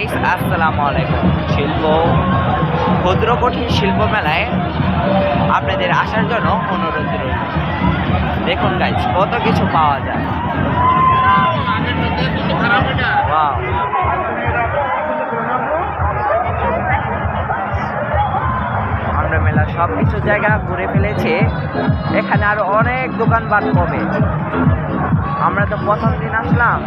Guys, আসসালামু আলাইকুম। ক্ষুদ্র কুটির শিল্প মেলায় আপনাদের আসার জন্য অনুরোধ রইল। দেখুন গাইস, কত কিছু পাওয়া যায়। ওয়াও, আমরা মেলার সব কিছু জায়গা ঘুরে ফেলেছি। এখানে আরো অনেক দোকানপাট হবে। আমরা তো প্রথম দিন আসলাম।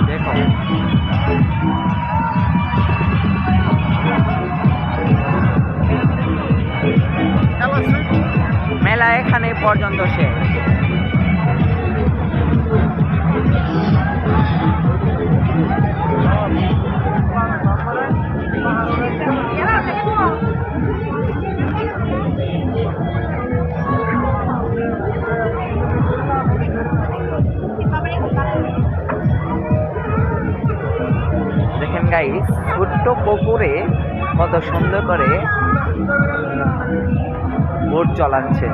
দেখো, মেলা এখানে পর্যন্ত শেষ। দেখেন গাইস, ছোট্ট পুকুরে কত সুন্দর করে বোট চালাচ্ছে।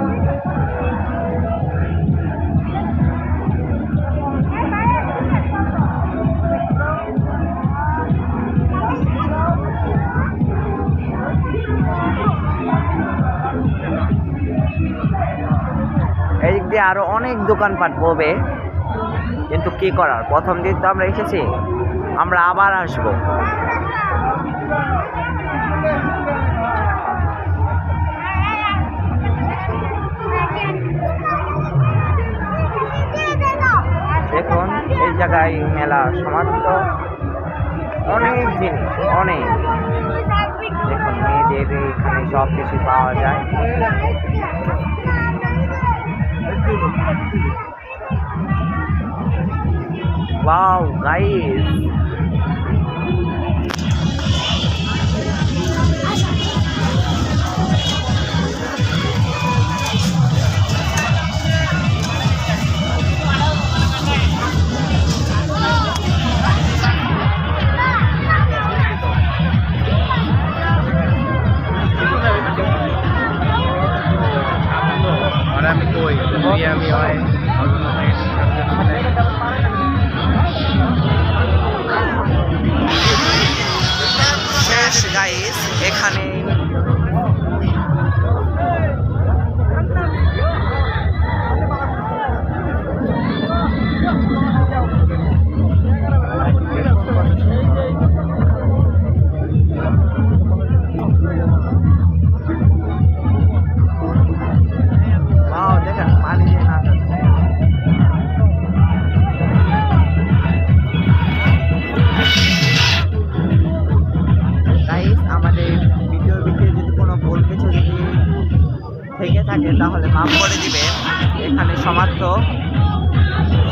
এই দিক দিয়ে আরো অনেক দোকানপাট হবে, কিন্তু কি করার, প্রথম দিন তো আমরা এসেছি, আমরা আবার আসবো। দেখুন, এই জায়গায় মেলা সমাপ্ত। অনেক জিনিস, অনেক। দেখুন, মেয়েদের এখানে সব কিছু পাওয়া যায়। ওয়াও গাইস, শেষ গাইস এখানে। দেখেন, পানি দিয়ে না যাচ্ছে। গাইস, আমাদের ভিডিওর ভিতরে যদি কোনো ভুল কিছু যদি থেকে থাকে তাহলে মাফ করে দিবেন। এখানে সমাপ্ত।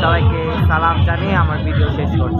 সবাইকে সালাম জানিয়ে আমার ভিডিও শেষ করছি।